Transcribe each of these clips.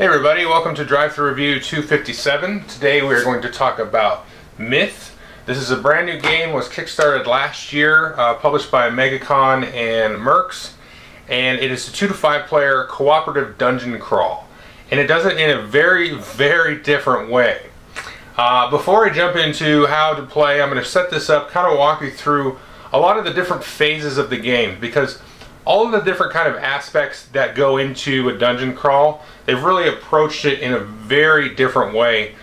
Hey everybody, welcome to Drive-Thru Review 257. Today we are going to talk about Myth. This is a brand new game, was kickstarted last year, published by Megacon and Mercs, and it is a 2 to 5 player cooperative dungeon crawl. And it does it in a very, very different way. Before I jump into how to play, I'm going to set this up, kind of walk you through a lot of the different phases of the game, because all of the different kind of aspects that go into a dungeon crawl, they've really approached it in a very different way,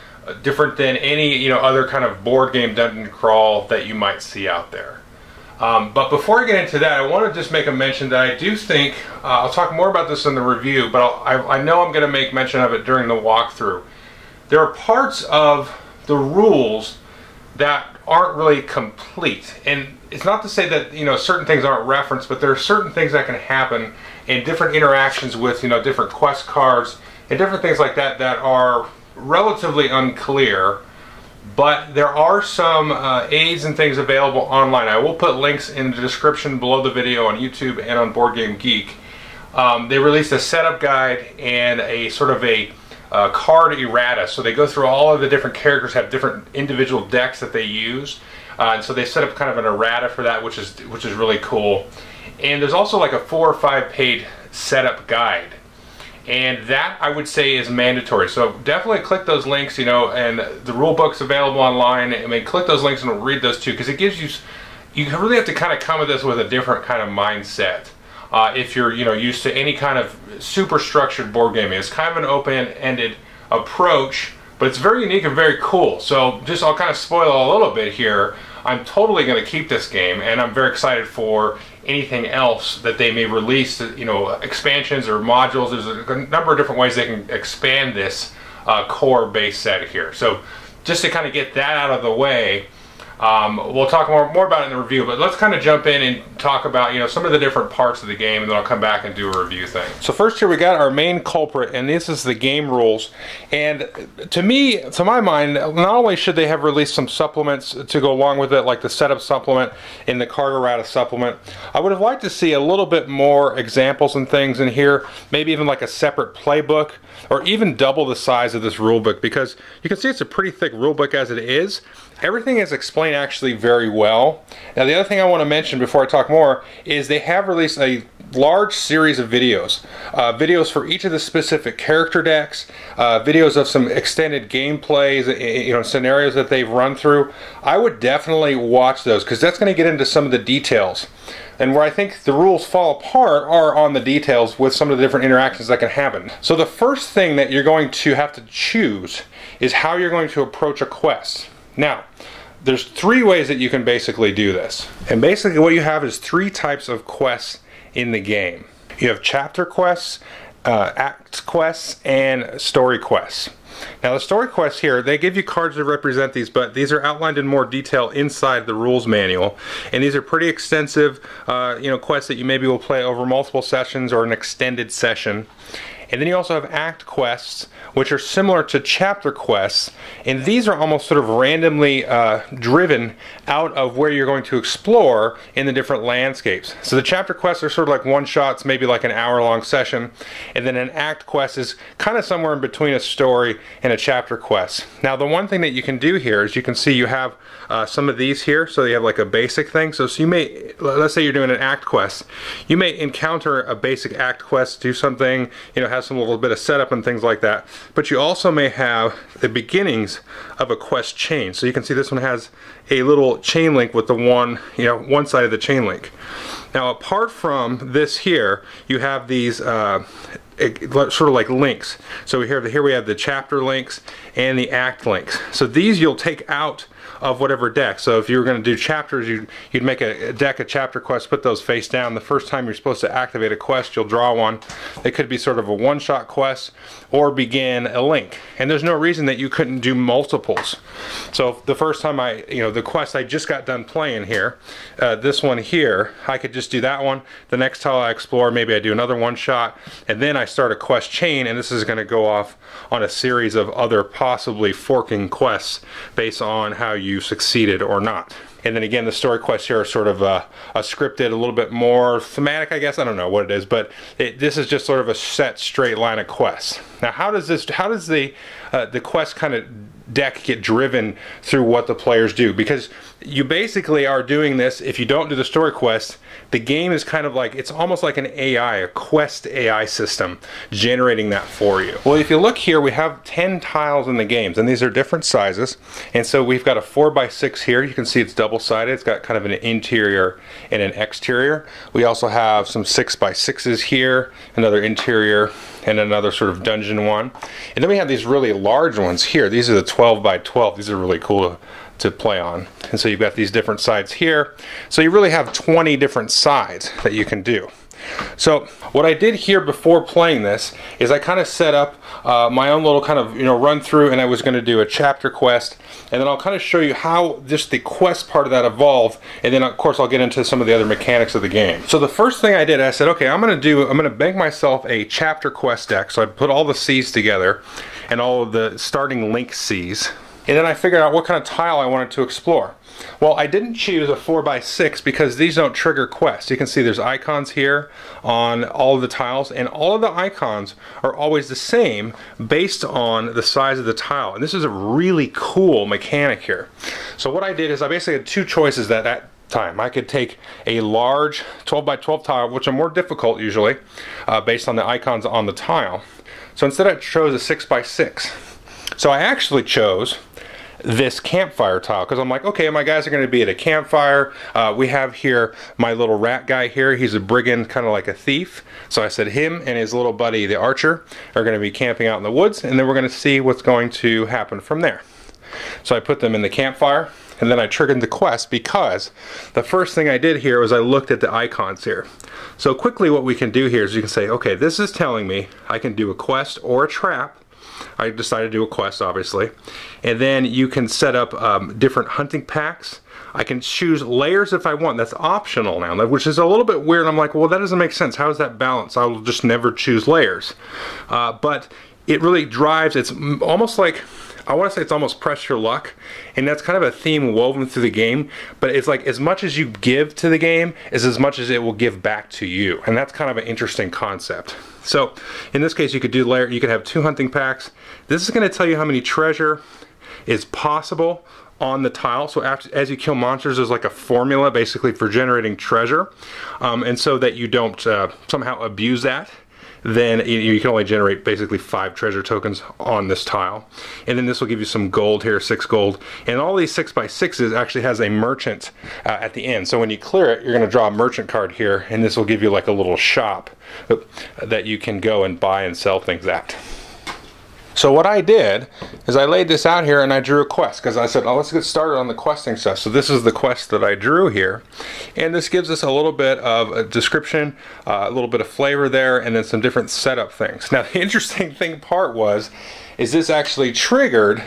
different than any other kind of board game dungeon crawl that you might see out there. But before I get into that, I want to just make a mention that I do think, I'll talk more about this in the review, but I know I'm going to make mention of it during the walkthrough. There are parts of the rules that aren't really complete, and it's not to say that certain things aren't referenced, but there are certain things that can happen in different interactions with different quest cards and different things like that that are relatively unclear. But there are some aids and things available online. I will put links in the description below the video on YouTube and on Board Game Geek. They released a setup guide and a sort of a card errata. So they go through all of the different characters, have different individual decks that they use. And so they set up kind of an errata for that, which is really cool. And there's also like a 4 or 5 page setup guide, and that I would say is mandatory. So definitely click those links, and the rule book's available online. I mean, click those links and read those too, because it gives you really have to kind of come at this with a different kind of mindset. If you're used to any kind of super structured board gaming, it's kind of an open-ended approach, but it's very unique and very cool. So I'll kind of spoil a little bit here. I'm totally going to keep this game, and I'm very excited for anything else that they may release, expansions or modules. There's a number of different ways they can expand this core base set here. So just to kind of get that out of the way, we'll talk more about it in the review, but let's kind of jump in and talk about some of the different parts of the game, and then I'll come back and do a review thing. So first here we got our main culprit, and this is the game rules. And to my mind, not only should they have released some supplements to go along with it, like the setup supplement and the card errata supplement, I would have liked to see a little bit more examples and things in here, maybe even like a separate playbook, or even double the size of this rulebook, because you can see it's a pretty thick rulebook as it is. Everything is explained actually very well. Now the other thing I want to mention before I talk more is they have released a large series of videos. Videos for each of the specific character decks, videos of some extended gameplays, scenarios that they've run through. I would definitely watch those, because that's going to get into some of the details. And where I think the rules fall apart are on the details with some of the different interactions that can happen. So the first thing that you're going to have to choose is how you're going to approach a quest. Now, there's 3 ways that you can basically do this. And basically what you have is 3 types of quests in the game. You have chapter quests, act quests, and story quests. Now the story quests here, they give you cards to represent these, but these are outlined in more detail inside the rules manual. And these are pretty extensive quests that you maybe will play over multiple sessions or an extended session. And then you also have act quests, which are similar to chapter quests, and these are almost sort of randomly driven out of where you're going to explore in the different landscapes. So the chapter quests are sort of like one-shots, maybe like an hour-long session, and then an act quest is kind of somewhere in between a story and a chapter quest. Now the one thing that you can do here is you can see you have some of these here, so you have like a basic thing. So you may, let's say you're doing an act quest, you may encounter a basic act quest, do something, have some little bit of setup and things like that. But you also may have the beginnings of a quest chain. So you can see this one has a little chain link with the one side of the chain link. Now apart from this here, you have these sort of like links. So here we have the chapter links and the act links. So these you'll take out of whatever deck. So if you were going to do chapters, you'd make a deck of chapter quests, put those face down. The first time you're supposed to activate a quest, you'll draw one. It could be sort of a one-shot quest or begin a link. And there's no reason that you couldn't do multiples. So the first time the quest I just got done playing here, this one here, I could just do that one. The next time I explore, maybe I do another one-shot, and then I start a quest chain, and this is going to go off on a series of other possibly forking quests based on how you you succeeded or not. And then again, the story quests here are sort of a scripted, a little bit more thematic, I guess. I don't know what it is, but this is just sort of a set, straight line of quests. Now, how does the quest kind of deck get driven through what the players do? Because you basically are doing this. If you don't do the story quest, the game is kind of like, it's almost like an AI, a quest AI system generating that for you. Well, if you look here, we have 10 tiles in the games, and these are different sizes. And so we've got a 4x6 here. You can see it's double-sided. It's got kind of an interior and an exterior. We also have some 6x6s here, another interior, and another sort of dungeon one. And then we have these really large ones here. These are the 12x12. These are really cool to play on. And so you've got these different sides here. So you really have 20 different sides that you can do. So what I did here before playing this is I kind of set up my own little kind of run through, and I was going to do a chapter quest, and then I'll kind of show you how just the quest part of that evolved, and then of course I'll get into some of the other mechanics of the game. So the first thing I did, I said, okay, I'm going to make myself a chapter quest deck. So I put all the C's together and all of the starting link C's, and then I figured out what kind of tile I wanted to explore. Well, I didn't choose a 4x6 because these don't trigger quests. You can see there's icons here on all of the tiles, and all of the icons are always the same based on the size of the tile. And this is a really cool mechanic here. So what I did is I basically had two choices at that time. I could take a large 12x12 tile, which are more difficult usually, based on the icons on the tile. So instead I chose a 6x6. So I actually chose this campfire tile because I'm like, okay, my guys are going to be at a campfire. We have here my little rat guy here. He's a brigand, kind of like a thief. So I said him and his little buddy, the archer, are going to be camping out in the woods, and then we're going to see what's going to happen from there. So I put them in the campfire, and then I triggered the quest because the first thing I did here was I looked at the icons here. So quickly what we can do here is you can say, okay, this is telling me I can do a quest or a trap. I decided to do a quest, obviously. And then you can set up different hunting packs. I can choose layers if I want. That's optional now, which is a little bit weird. I'm like, well, that doesn't make sense. How is that balanced? I will just never choose layers. But it really drives, it's almost like, I want to say it's almost press your luck, and that's kind of a theme woven through the game, but it's like as much as you give to the game is as much as it will give back to you, and that's kind of an interesting concept. So in this case you could have 2 hunting packs. This is going to tell you how many treasure is possible on the tile. So as you kill monsters, there's like a formula basically for generating treasure, and so that you don't somehow abuse that, then you can only generate basically 5 treasure tokens on this tile. And then this will give you some gold here, 6 gold. And all these 6x6s actually has a merchant at the end. So when you clear it, you're going to draw a merchant card here, and this will give you like a little shop that you can go and buy and sell things at. So what I did is I laid this out here and I drew a quest because I said, oh, let's get started on the questing stuff. So this is the quest that I drew here, and this gives us a little bit of a description, a little bit of flavor there, and then some different setup things. Now the interesting part is this actually triggered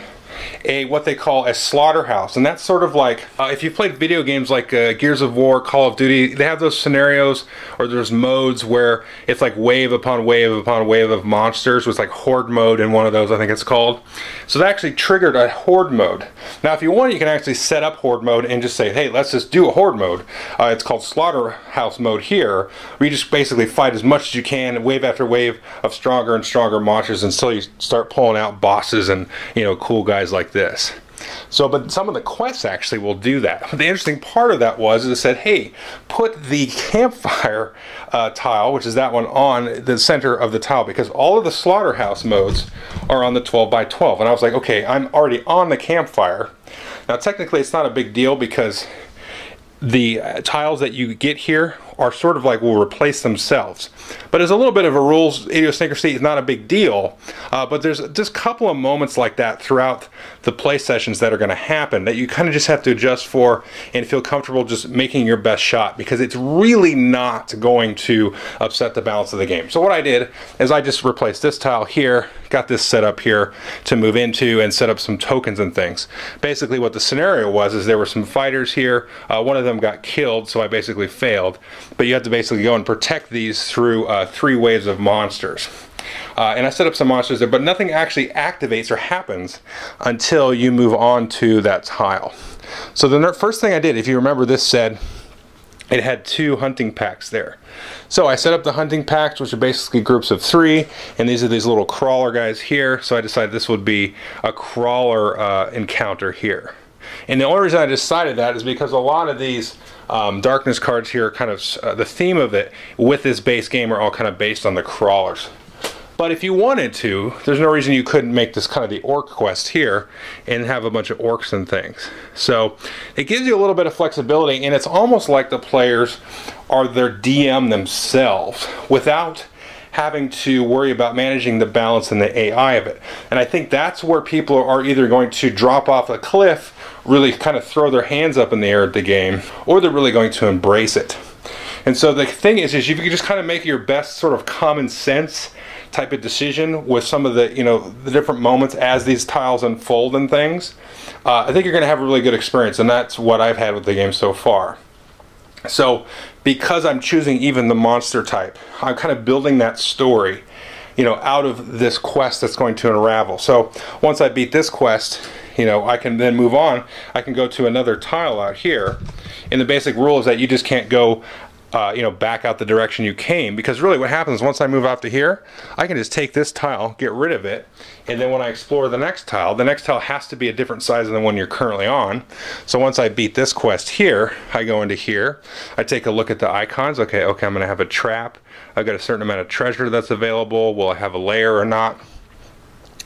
what they call a slaughterhouse, and that's sort of like if you've played video games like Gears of War, Call of Duty, they have those scenarios or there's modes where it's like wave upon wave upon wave of monsters. It's like horde mode in one of those, I think it's called. So that actually triggered a horde mode. Now if you want, you can actually set up horde mode and just say, hey, let's just do a horde mode. It's called slaughterhouse mode here, where you just basically fight as much as you can, wave after wave of stronger and stronger monsters until you start pulling out bosses and cool guys like this. So, but some of the quests actually will do that. But the interesting part of that was it said, hey, put the campfire tile, which is that one, on the center of the tile, because all of the slaughterhouse modes are on the 12x12. And I was like, okay, I'm already on the campfire. Now technically it's not a big deal because the tiles that you get here are sort of like will replace themselves. But there's a little bit of a rules idiosyncrasy. It's not a big deal, but there's just a couple of moments like that throughout the play sessions that are going to happen that you kind of just have to adjust for and feel comfortable just making your best shot, because it's really not going to upset the balance of the game. So what I did is I just replaced this tile here, got this set up here to move into and set up some tokens and things. Basically what the scenario was is there were some fighters here. One of them got killed, so I basically failed. But you have to basically go and protect these through 3 waves of monsters. And I set up some monsters there, but nothing actually activates or happens until you move on to that tile. So the first thing I did, if you remember, this said it had 2 hunting packs there. So I set up the hunting packs, which are basically groups of 3, and these are these little crawler guys here. So I decided this would be a crawler encounter here. And the only reason I decided that is because a lot of these darkness cards here are kind of, the theme of it with this base game are all kind of based on the crawlers. But if you wanted to, there's no reason you couldn't make this kind of the orc quest here and have a bunch of orcs and things. So it gives you a little bit of flexibility, and it's almost like the players are their DM themselves without having to worry about managing the balance and the AI of it. And I think that's where people are either going to drop off a cliff, really kind of throw their hands up in the air at the game, or they're really going to embrace it. And so the thing is if you can just kind of make your best sort of common sense type of decision with some of the, you know, the different moments as these tiles unfold and things, I think you're going to have a really good experience, and that's what I've had with the game so far. So because I'm choosing even the monster type, I'm kind of building that story, you know, out of this quest that's going to unravel. So once I beat this quest, you know, I can then move on. I can go to another tile out here, and the basic rule is that you just can't go you know, back out the direction you came, because really what happens once I move out to here, I can just take this tile, get rid of it, and then when I explore the next tile has to be a different size than the one you're currently on. So once I beat this quest here, I go into here, I take a look at the icons. Okay, I'm gonna have a trap, I've got a certain amount of treasure that's available, will I have a lair or not?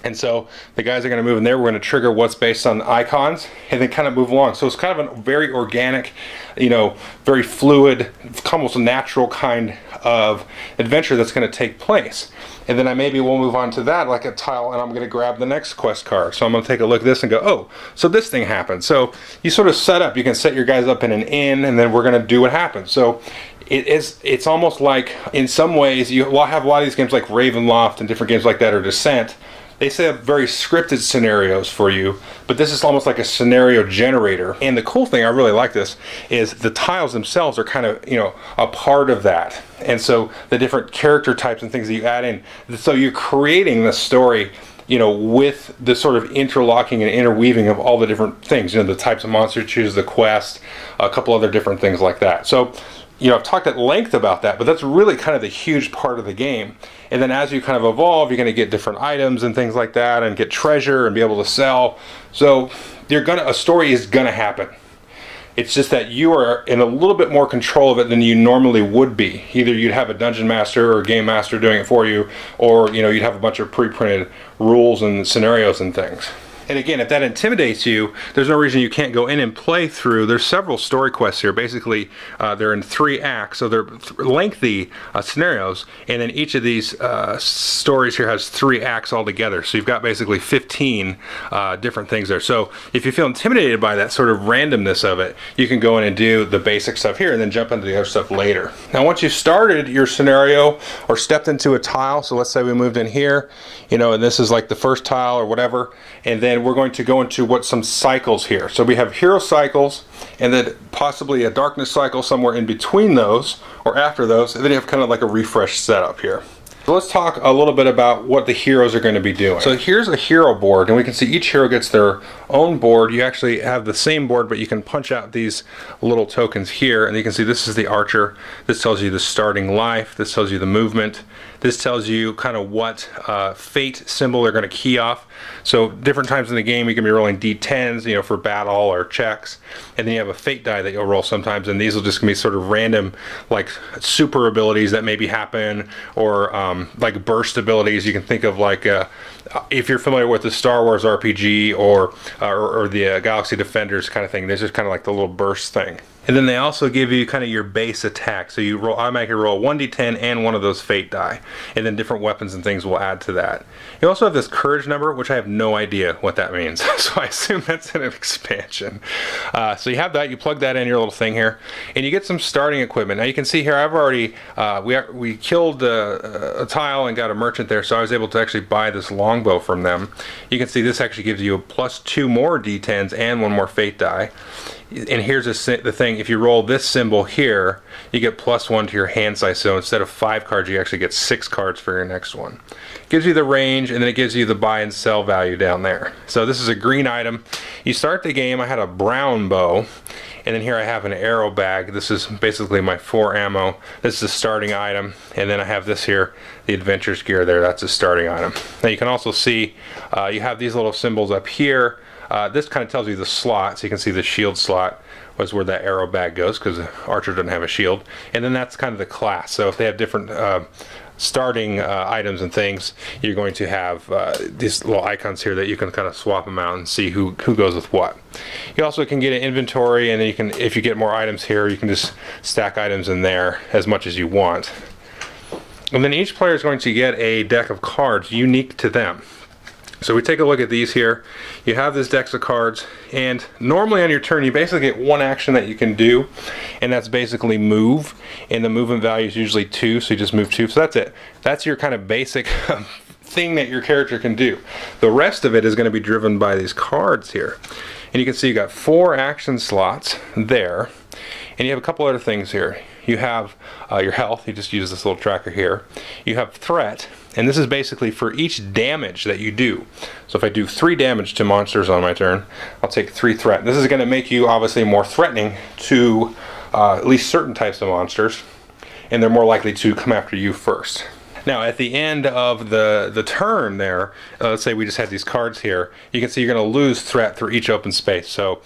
And so the guys are going to move in there. We're going to trigger what's based on the icons and then kind of move along. So it's kind of a very organic, you know, very fluid, almost a natural kind of adventure that's going to take place. And then maybe we'll move on to that like a tile, and I'm going to grab the next quest card. So I'm going to take a look at this and go, oh, so this thing happened. So you sort of set up, you can set your guys up in an inn, and then we're going to do what happens. So it's almost like, in some ways, you will have a lot of these games like Ravenloft and different games like that, or Descent. They set up very scripted scenarios for you, but this is almost like a scenario generator. And the cool thing, I really like this, is the tiles themselves are kind of, you know, a part of that. And so the different character types and things that you add in, so you're creating the story, you know, with the sort of interlocking and interweaving of all the different things, you know, the types of monsters you choose, the quest, a couple other different things like that. So, you know, I've talked at length about that, but that's really kind of the huge part of the game. And then as you kind of evolve, you're going to get different items and things like that, and get treasure and be able to sell. So a story is going to happen. It's just that you are in a little bit more control of it than you normally would be. Either you'd have a dungeon master or a game master doing it for you, or, you know, you'd have a bunch of pre-printed rules and scenarios and things. And again, if that intimidates you, there's no reason you can't go in and play through. There's several story quests here. Basically, they're in 3 acts, so they're lengthy scenarios, and then each of these stories here has 3 acts altogether. So you've got basically 15 different things there. So if you feel intimidated by that sort of randomness of it, you can go in and do the basic stuff here and then jump into the other stuff later. Now, once you've started your scenario or stepped into a tile, so let's say we moved in here, you know, and this is like the first tile or whatever, and then we're going to go into some cycles here. So we have hero cycles, and then possibly a darkness cycle somewhere in between those or after those, and then you have kind of like a refresh setup here. So let's talk a little bit about what the heroes are going to be doing. So here's a hero board, and we can see each hero gets their own board. You actually have the same board, but you can punch out these little tokens here, and you can see this is the archer. This tells you the starting life. This tells you the movement. This tells you kind of what fate symbol they're going to key off. So different times in the game you can be rolling d10s, you know, for battle or checks, and then you have a fate die that you'll roll sometimes, and these will just be sort of random, like super abilities that maybe happen, or like burst abilities. You can think of like if you're familiar with the Star Wars RPG or the Galaxy Defenders kind of thing, this is kind of like the little burst thing. And then they also give you kind of your base attack. So you automatically roll 1d10 and one of those fate die. And then different weapons and things will add to that. You also have this courage number, which I have no idea what that means. So I assume that's an expansion. So you have that, you plug that in your little thing here, and you get some starting equipment. Now you can see here, I've already, we killed a tile and got a merchant there, so I was able to actually buy this longbow from them. You can see this actually gives you a +2 more d10s and 1 more fate die. And here's the thing, if you roll this symbol here, you get +1 to your hand size. So instead of 5 cards, you actually get 6 cards for your next one. It gives you the range, and then it gives you the buy and sell value down there. So this is a green item. You start the game, I had a brown bow, and then here I have an arrow bag. This is basically my 4 ammo. This is the starting item, and then I have this here, the adventurer's gear there. That's a starting item. Now you can also see you have these little symbols up here. This kind of tells you the slot, so you can see the shield slot was where that arrow bag goes, because the archer doesn't have a shield. And then that's kind of the class. So if they have different starting items and things, you're going to have these little icons here that you can kind of swap them out and see who goes with what. You also can get an inventory, and then you can, if you get more items here, you can just stack items in there as much as you want. And then each player is going to get a deck of cards unique to them. So we take a look at these here. You have this deck of cards, and normally on your turn you basically get one action that you can do, and that's basically move, and the movement value is usually 2, so you just move 2. So that's it. That's your kind of basic thing that your character can do. The rest of it is going to be driven by these cards here. And you can see you got 4 action slots there, and you have a couple other things here. You have your health, you just use this little tracker here. You have threat, and this is basically for each damage that you do. So if I do 3 damage to monsters on my turn, I'll take 3 threat. This is going to make you obviously more threatening to at least certain types of monsters, and they're more likely to come after you first. Now at the end of the turn there, let's say we just had these cards here, you can see you're going to lose threat through each open space. So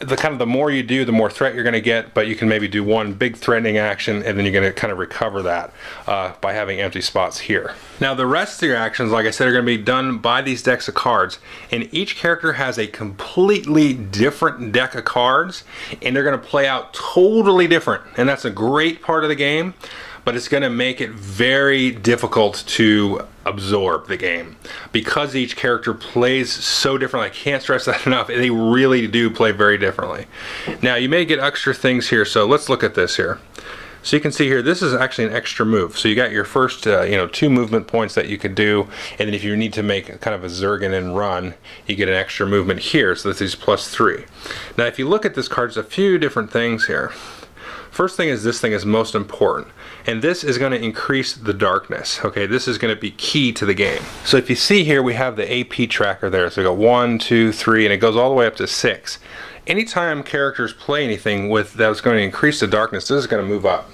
the more you do, the more threat you're going to get, but you can maybe do one big threatening action, and then you're going to kind of recover that by having empty spots here. Now the rest of your actions, like I said, are going to be done by these decks of cards, and each character has a completely different deck of cards, and they're going to play out totally different, and that's a great part of the game. But it's going to make it very difficult to absorb the game because each character plays so differently. I can't stress that enough. They really do play very differently. Now you may get extra things here, so let's look at this here. So you can see here, this is actually an extra move. So you got your first 2 movement points that you could do, and then if you need to make kind of a Zergan and run, you get an extra movement here, so this is +3. Now if you look at this card, there's a few different things here. First thing is, this thing is most important, and this is going to increase the darkness. Okay, this is going to be key to the game. So if you see here, we have the AP tracker there. So we got 1, 2, 3, and it goes all the way up to 6. Anytime characters play anything with that's going to increase the darkness, this is going to move up.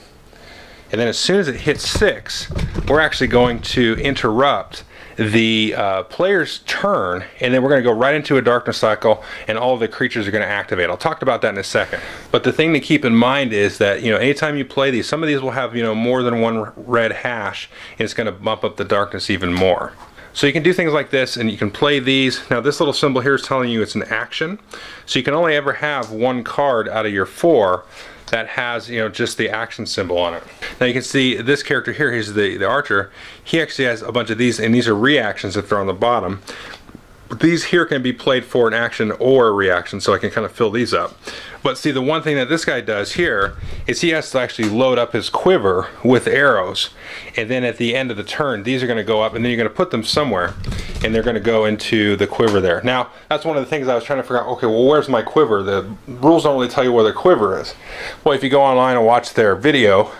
And then as soon as it hits 6, we're actually going to interrupt the player's turn, and then we're going to go right into a darkness cycle, and all of the creatures are going to activate. I'll talk about that in a second. But the thing to keep in mind is that anytime you play these, some of these will have more than one red hash, and it's going to bump up the darkness even more. So you can do things like this, and you can play these. Now this little symbol here is telling you it's an action, so you can only ever have 1 card out of your 4 that has just the action symbol on it. Now you can see this character here, he's the archer. He actually has a bunch of these, and these are reactions if they're on the bottom. These here can be played for an action or a reaction, so I can kind of fill these up. But see, the one thing that this guy does here is he has to actually load up his quiver with arrows, and then at the end of the turn these are going to go up, and then you're going to put them somewhere, and they're going to go into the quiver there. Now that's one of the things I was trying to figure out. Okay, well, where's my quiver? The rules don't really tell you where the quiver is. Well, if you go online and watch their video,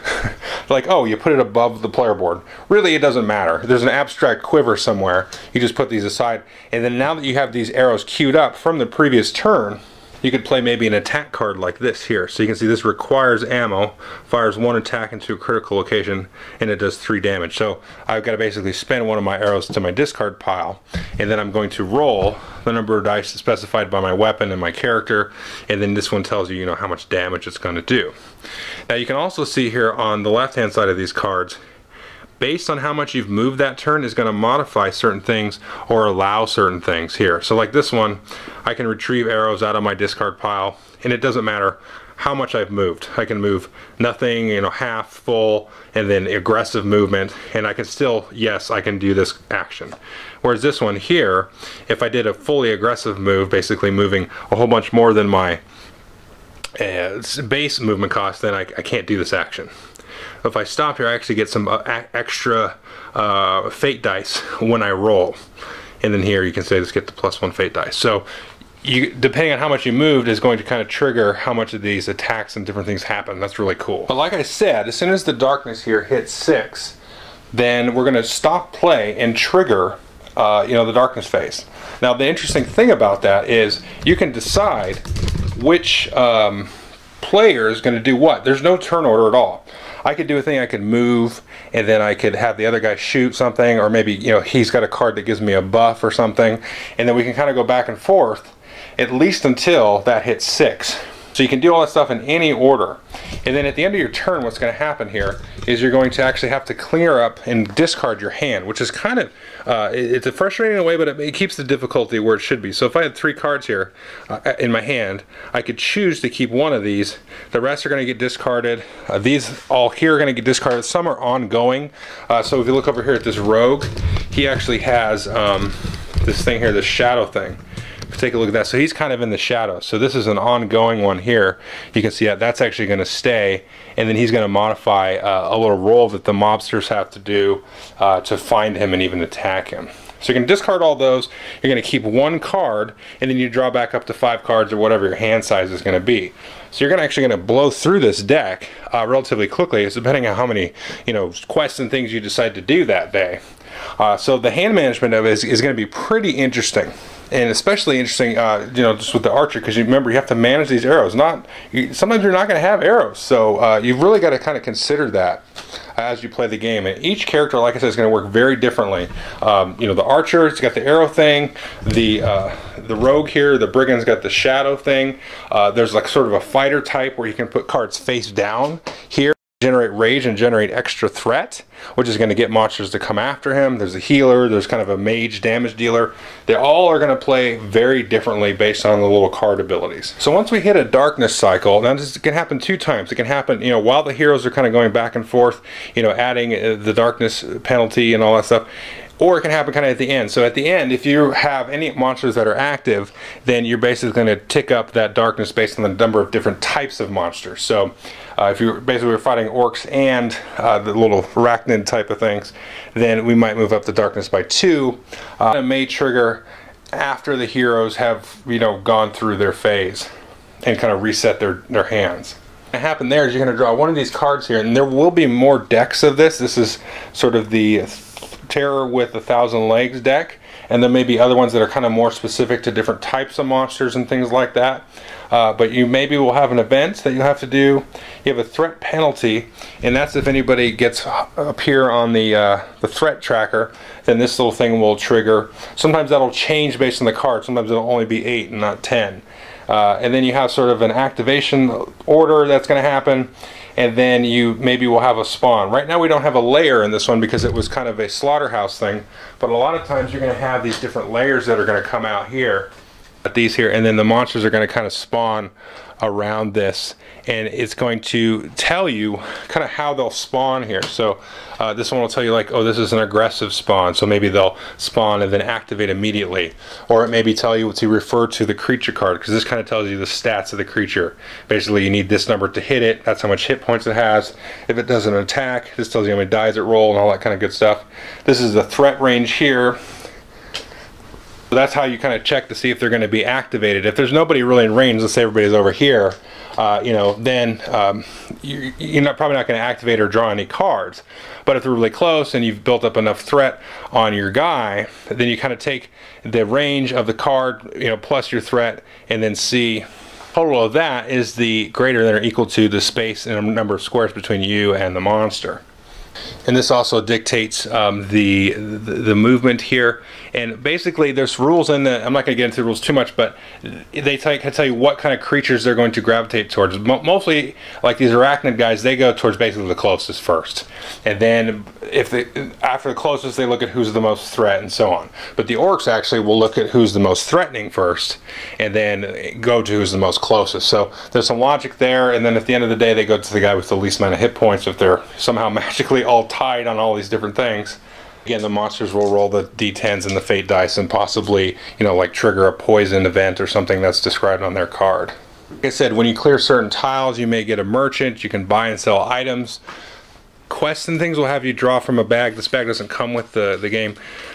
like, oh, you put it above the player board. Really, it doesn't matter. There's an abstract quiver somewhere. You just put these aside, and then now that you have these arrows queued up from the previous turn, you could play maybe an attack card like this here. So you can see this requires ammo, fires 1 attack into a critical location, and it does 3 damage. So I've got to basically spend one of my arrows to my discard pile, and then I'm going to roll the number of dice specified by my weapon and my character, and then this one tells you, how much damage it's going to do. Now you can also see here on the left hand side of these cards, based on how much you've moved that turn, is going to modify certain things or allow certain things here. So like this one, I can retrieve arrows out of my discard pile, and it doesn't matter how much I've moved. I can move nothing, half, full, and then aggressive movement, and I can still, yes, I can do this action. Whereas this one here, if I did a fully aggressive move, basically moving a whole bunch more than my base movement cost, then I can't do this action. If I stop here, I actually get some extra fate dice when I roll. And then here you can say, let's get the +1 fate dice. So depending on how much you moved is going to kind of trigger how much of these attacks and different things happen. That's really cool. But like I said, as soon as the darkness here hits 6, then we're going to stop play and trigger the darkness phase. Now the interesting thing about that is you can decide which player is going to do what. There's no turn order at all. I could do a thing, I could move, and then I could have the other guy shoot something, or maybe he's got a card that gives me a buff or something, and then we can kind of go back and forth at least until that hits 6. So you can do all that stuff in any order. And then at the end of your turn, what's going to happen here is you're going to actually have to clear up and discard your hand, which is kind of, it's a frustrating in a way, but it keeps the difficulty where it should be. So if I had 3 cards here in my hand, I could choose to keep one of these. The rest are going to get discarded. These all here are going to get discarded. Some are ongoing. So if you look over here at this rogue, he actually has this thing here, this shadow thing. Take a look at that. So he's kind of in the shadows. So this is an ongoing one here. You can see that that's actually going to stay, and then he's going to modify a little roll that the mobsters have to do to find him and even attack him. So you can discard all those. You're going to keep 1 card, and then you draw back up to 5 cards or whatever your hand size is going to be. So you're actually going to blow through this deck relatively quickly. It's depending on how many quests and things you decide to do that day. So the hand management of it is going to be pretty interesting. And especially interesting, just with the archer, because you remember you have to manage these arrows. Sometimes you're not going to have arrows, so you've really got to kind of consider that as you play the game. And each character, like I said, is going to work very differently. The archer, it's got the arrow thing. The rogue here, the brigand's got the shadow thing. There's like sort of a fighter type where you can put cards face down here. Generate rage and generate extra threat, which is going to get monsters to come after him. There's a healer, there's kind of a mage damage dealer. They all are going to play very differently based on the little card abilities. So once we hit a darkness cycle, now this can happen 2 times. It can happen, while the heroes are kind of going back and forth, adding the darkness penalty and all that stuff. Or it can happen kind of at the end. So at the end, if you have any monsters that are active, then you're basically going to tick up that darkness based on the number of different types of monsters. So if you're basically fighting orcs and the little arachnid type of things, then we might move up the darkness by 2. It may trigger after the heroes have gone through their phase and kind of reset their hands. What happen there is you're going to draw one of these cards here, and there will be more decks of this. This is sort of the Terror with 1,000 Legs deck, and there may be other ones that are kind of more specific to different types of monsters and things like that. But you maybe will have an event that you'll have to do. You have a threat penalty, and that's if anybody gets up here on the threat tracker, then this little thing will trigger. Sometimes that'll change based on the card. Sometimes it'll only be 8 and not 10. And then you have sort of an activation order that's going to happen, and then you maybe will have a spawn. Right now we don't have a layer in this one because it was kind of a slaughterhouse thing, but a lot of times you're going to have these different layers that are going to come out here, these here, and then the monsters are going to kind of spawn around this, and it's going to tell you kind of how they'll spawn here. So this one will tell you like, oh, this is an aggressive spawn, so maybe they'll spawn and then activate immediately. Or it maybe tell you to refer to the creature card, because this kind of tells you the stats of the creature. Basically you need this number to hit it, that's how much hit points it has. If it does an attack, this tells you how many dies it roll and all that kind of good stuff. This is the threat range here. So that's how you kind of check to see if they're going to be activated. If there's nobody really in range, let's say everybody's over here, then you're probably not going to activate or draw any cards. But if they're really close and you've built up enough threat on your guy, then you kind of take the range of the card, plus your threat, and then see total of that is the greater than or equal to the space and a number of squares between you and the monster. And this also dictates the movement here. And basically there's rules in the, I'm not going to get into the rules too much, but they can tell you what kind of creatures they're going to gravitate towards. Mostly, like these arachnid guys, they go towards basically the closest first. And then after the closest, they look at who's the most threat and so on. But the orcs actually will look at who's the most threatening first, and then go to who's the most closest. So there's some logic there, and then at the end of the day, they go to the guy with the least amount of hit points if they're somehow magically all tied on all these different things. Again, the monsters will roll the d10s and the fate dice and possibly, like trigger a poison event or something that's described on their card. Like I said, when you clear certain tiles, you may get a merchant. You can buy and sell items. quests and things will have you draw from a bag. This bag doesn't come with the game,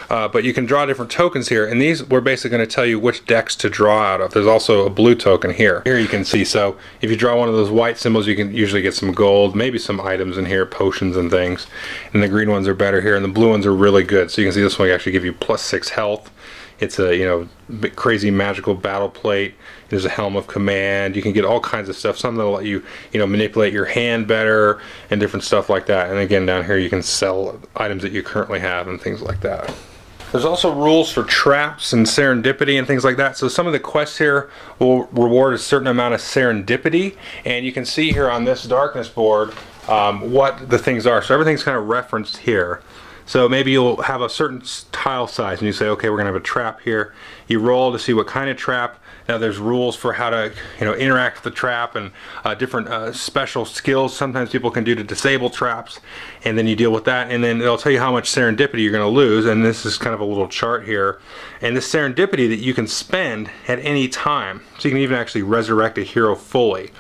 but you can draw different tokens here, and these we're basically going to tell you which decks to draw out of. There's also a blue token here. Here you can see, so if you draw one of those white symbols, you can usually get some gold, maybe some items in here, potions and things, and the green ones are better here, and the blue ones are really good. So you can see this one actually give you +6 health. It's a, you know, crazy magical battle plate. There's a helm of command. You can get all kinds of stuff. Something that'll let you, you know, manipulate your hand better and different stuff like that. And again, down here you can sell items that you currently have and things like that. There's also rules for traps and serendipity and things like that. So some of the quests here will reward a certain amount of serendipity, and you can see here on this darkness board what the things are. So everything's kind of referenced here. So maybe you'll have a certain tile size and you say, okay, we're gonna have a trap here. You roll to see what kind of trap. Now there's rules for how to, you know, interact with the trap, and different special skills sometimes people can do to disable traps, and then you deal with that, and then they'll tell you how much serendipity you're gonna lose, and this is kind of a little chart here. And this serendipity that you can spend at any time, so you can even actually resurrect a hero fully.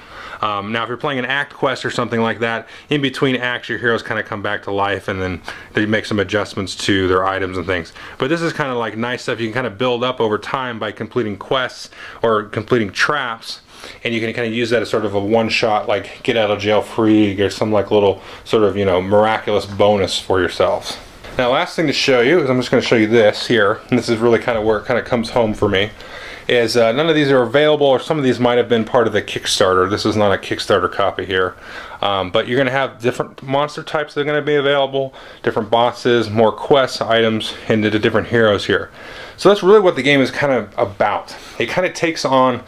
Now if you're playing an act quest or something like that, in between acts your heroes kind of come back to life, and then they make some adjustments to their items and things. But this is kind of like nice stuff you can kind of build up over time by completing quests or completing traps, and you can kind of use that as sort of a one-shot, like get out of jail free, get some like little sort of, you know, miraculous bonus for yourselves. Now last thing to show you is I'm just going to show you this here, and this is really kind of where it kind of comes home for me. Is none of these are available, or some of these might have been part of the Kickstarter. This is not a Kickstarter copy here, but you're going to have different monster types that are going to be available, different bosses, more quests, items, and the different heroes here. So that's really what the game is kind of about. It kind of takes on,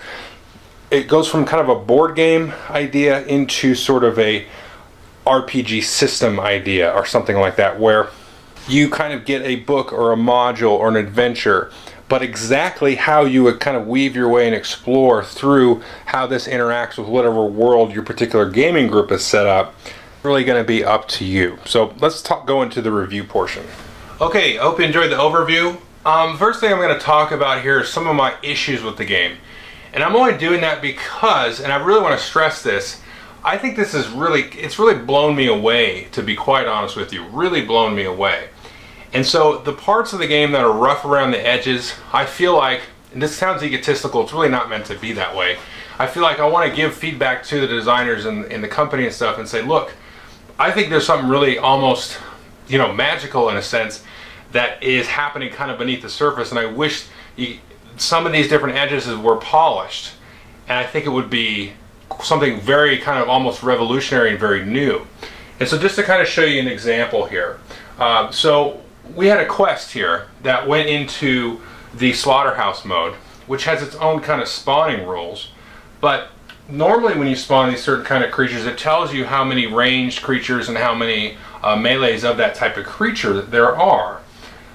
it goes from kind of a board game idea into sort of a RPG system idea or something like that, where you kind of get a book or a module or an adventure, but exactly how you would kind of weave your way and explore through how this interacts with whatever world your particular gaming group is set up, really going to be up to you. So let's go into the review portion. Okay, I hope you enjoyed the overview. First thing I'm going to talk about here is some of my issues with the game. And I'm only doing that because, and I really want to stress this, I think this is it's really blown me away, to be quite honest with you, really blown me away. And so the parts of the game that are rough around the edges, I feel like, and this sounds egotistical, it's really not meant to be that way, I feel like I want to give feedback to the designers and the company and stuff and say, look, I think there's something really almost, you know, magical in a sense that is happening kind of beneath the surface, and I wish some of these different edges were polished, and I think it would be something very kind of almost revolutionary and very new. And so just to kind of show you an example here, so we had a quest here that went into the slaughterhouse mode, which has its own kind of spawning rules, but normally when you spawn these certain kind of creatures, it tells you how many ranged creatures and how many melees of that type of creature that there are.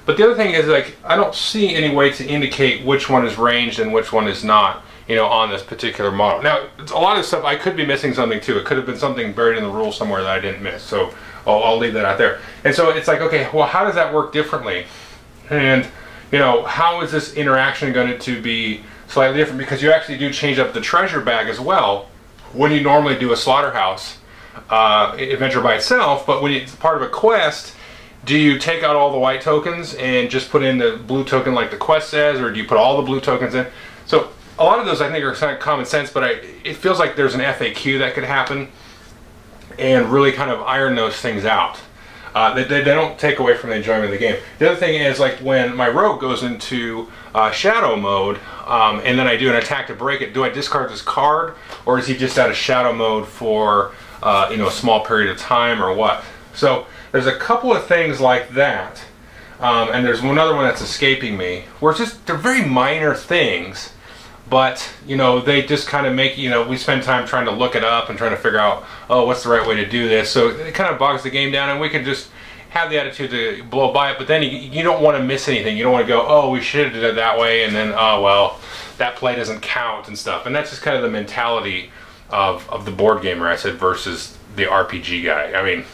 But the other thing is, like, I don't see any way to indicate which one is ranged and which one is not, you know, on this particular model. Now, a lot of stuff, I could be missing something too. It could have been something buried in the rules somewhere that I didn't miss, so I'll leave that out there. And so it's like, okay, well, how does that work differently? And, you know, how is this interaction going to be slightly different? Because you actually do change up the treasure bag as well when you normally do a slaughterhouse adventure by itself, but when it's part of a quest, do you take out all the white tokens and just put in the blue token like the quest says, or do you put all the blue tokens in? So a lot of those I think are kind of common sense, but it feels like there's an FAQ that could happen and really kind of iron those things out. They don't take away from the enjoyment of the game. The other thing is, like, when my rogue goes into shadow mode and then I do an attack to break it, do I discard this card, or is he just out of shadow mode for you know, a small period of time, or what? So there's a couple of things like that, and there's another one that's escaping me, where it's just, they're very minor things, but, you know, they just kind of make, you know, we spend time trying to look it up and trying to figure out, oh, what's the right way to do this, so it kind of bogs the game down, and we can just have the attitude to blow by it, but then you don't want to miss anything. You don't want to go, oh, we should have did it that way, and then, oh, well, that play doesn't count and stuff. And that's just kind of the mentality of the board gamer, I said, versus the RPG guy. I mean,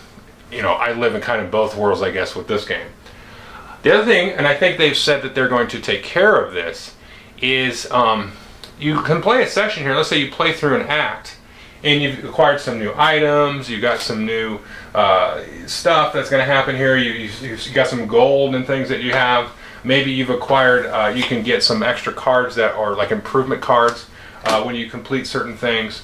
you know, I live in kind of both worlds, I guess, with this game. The other thing, and I think they've said that they're going to take care of this, is you can play a session here. Let's say you play through an act, And you've acquired some new items, you got some new stuff that's going to happen here, you've got some gold and things that you have. Maybe you've acquired, you can get some extra cards that are like improvement cards when you complete certain things.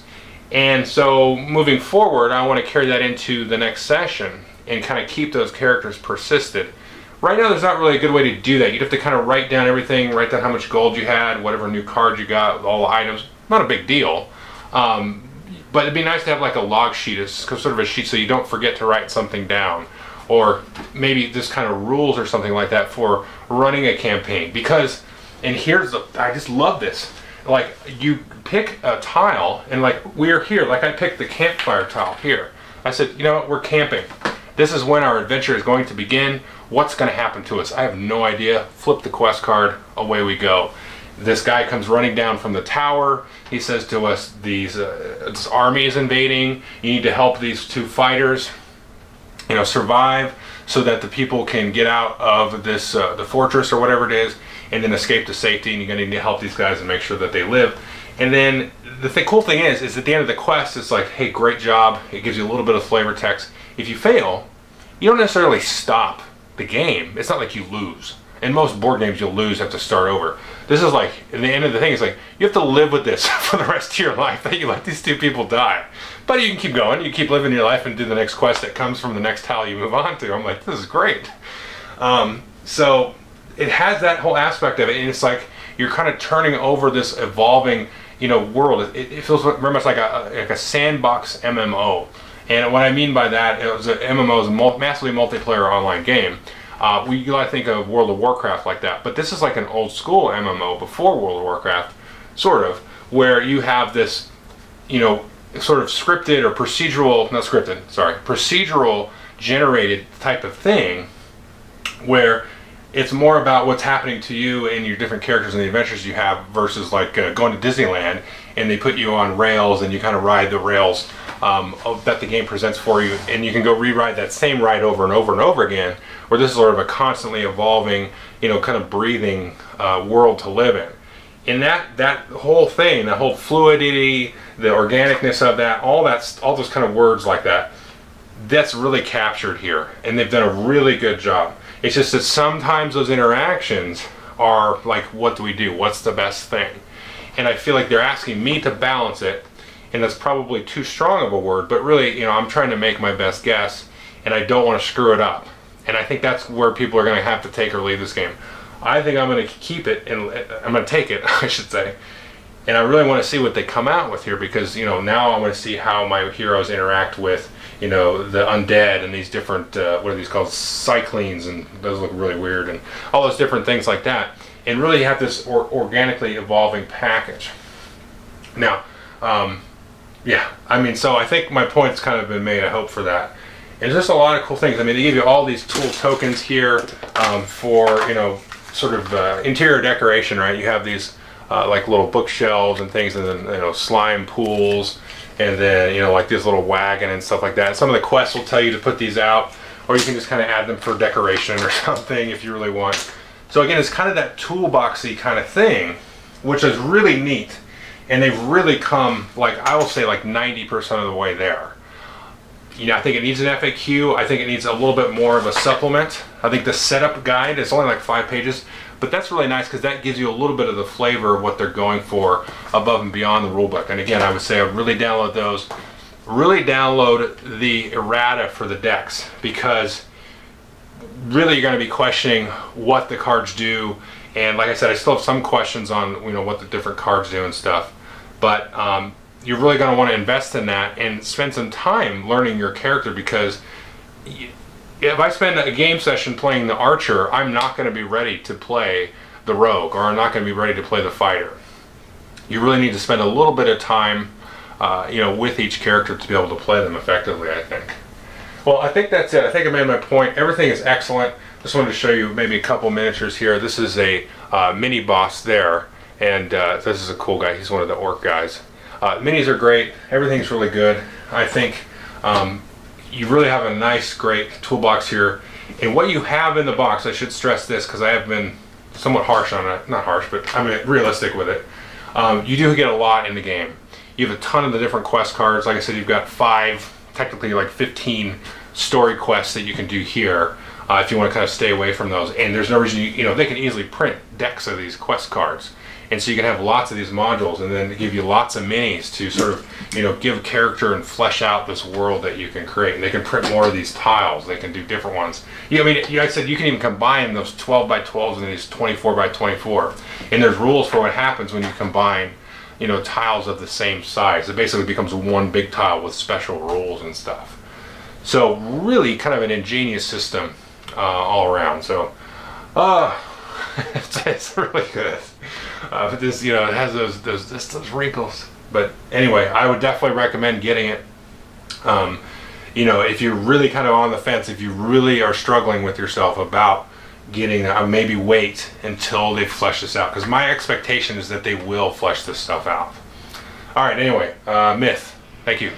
And so moving forward, I want to carry that into the next session and kind of keep those characters persisted. Right now there's not really a good way to do that. You'd have to kind of write down everything, write down how much gold you had, whatever new cards you got, all the items. Not a big deal. But it'd be nice to have like a log sheet, it's sort of a sheet so you don't forget to write something down. Or maybe just kind of rules or something like that for running a campaign. Because, and here's the, I just love this. Like, you pick a tile, and like, we're here, like I picked the campfire tile here. I said, you know what, we're camping. This is when our adventure is going to begin. What's going to happen to us? I have no idea. Flip the quest card, away we go. This guy comes running down from the tower. He says to us, this army is invading. You need to help these two fighters, you know, survive so that the people can get out of this, the fortress or whatever it is, and then escape to safety. And you're going to need to help these guys and make sure that they live. And then the cool thing is at the end of the quest, it's like, hey, great job. It gives you a little bit of flavor text. If you fail, you don't necessarily stop the game. It's not like you lose. In most board games, you'll lose, have to start over. This is like, at the end of the thing, it's like, you have to live with this for the rest of your life, that you let these two people die. But you can keep going, you keep living your life and do the next quest that comes from the next tile you move on to. I'm like, this is great. So it has that whole aspect of it, and it's like, you're kind of turning over this evolving, you know, world. It feels very much like a sandbox MMO. And what I mean by that, MMO is a massively multiplayer online game. You gotta think of World of Warcraft like that, but this is like an old school MMO before World of Warcraft, sort of, where you have this, you know, sort of scripted or procedural, not scripted, sorry, procedural generated type of thing, where it's more about what's happening to you and your different characters and the adventures you have versus like going to Disneyland and they put you on rails and you kind of ride the rails that the game presents for you, and you can go rewrite that same ride over and over and over again, where this is sort of a constantly evolving, you know, kind of breathing world to live in. And that whole thing, the whole fluidity, the organicness of that, all those kind of words like that, that's really captured here, and they've done a really good job. It's just that sometimes those interactions are like, what do we do? What's the best thing? And I feel like they're asking me to balance it, and that's probably too strong of a word, but really, you know, I'm trying to make my best guess, and I don't want to screw it up. And I think that's where people are going to have to take or leave this game. I think I'm going to keep it, and I'm going to take it, I should say. And I really want to see what they come out with here, because, you know, now I want to see how my heroes interact with, you know, the undead and these different, what are these called, cyclines, and those look really weird, and all those different things like that. And really have this organically evolving package. Now, yeah, I mean, so I think my point's kind of been made, I hope, for that. And there's just a lot of cool things. I mean, they give you all these tool tokens here for, you know, sort of interior decoration, right? You have these like little bookshelves and things, and then, you know, slime pools, and then, you know, like this little wagon and stuff like that. Some of the quests will tell you to put these out, or you can just kind of add them for decoration or something if you really want. So again, it's kind of that toolboxy kind of thing, which is really neat. And they've really come, like, I will say, like 90% of the way there. You know, I think it needs an FAQ. I think it needs a little bit more of a supplement. I think the setup guide is only like 5 pages, but that's really nice because that gives you a little bit of the flavor of what they're going for above and beyond the rulebook. And again, I would say I would really download those. Really download the errata for the decks, because really you're going to be questioning what the cards do. And like I said, I still have some questions on, you know, what the different cards do and stuff. But you're really going to want to invest in that and spend some time learning your character, because if I spend a game session playing the archer, I'm not going to be ready to play the rogue, or I'm not going to be ready to play the fighter. You really need to spend a little bit of time, you know, with each character to be able to play them effectively, I think. Well, I think that's it. I think I made my point. Everything is excellent. Just wanted to show you maybe a couple miniatures here. This is a mini boss there, and this is a cool guy. He's one of the orc guys. Minis are great. Everything's really good. I think you really have a nice, great toolbox here. And what you have in the box, I should stress this because I have been somewhat harsh on it. Not harsh, but I mean realistic with it. You do get a lot in the game. You have a ton of the different quest cards. Like I said, you've got 5, technically like 15 story quests that you can do here if you want to kind of stay away from those. And there's no reason, you know, they can easily print decks of these quest cards. And so you can have lots of these modules and then give you lots of minis to sort of, you know, give character and flesh out this world that you can create. And they can print more of these tiles. They can do different ones. You know, I mean, like I said, you can even combine those 12 by 12s and these 24 by 24. And there's rules for what happens when you combine, you know, tiles of the same size. It basically becomes one big tile with special rules and stuff. So really kind of an ingenious system all around. So it's really good. But this, you know, it has those wrinkles. But anyway, I would definitely recommend getting it. You know, if you're really kind of on the fence, if you really are struggling with yourself about getting, maybe wait until they flesh this out, because my expectation is that they will flesh this stuff out. All right, anyway, Myth, thank you.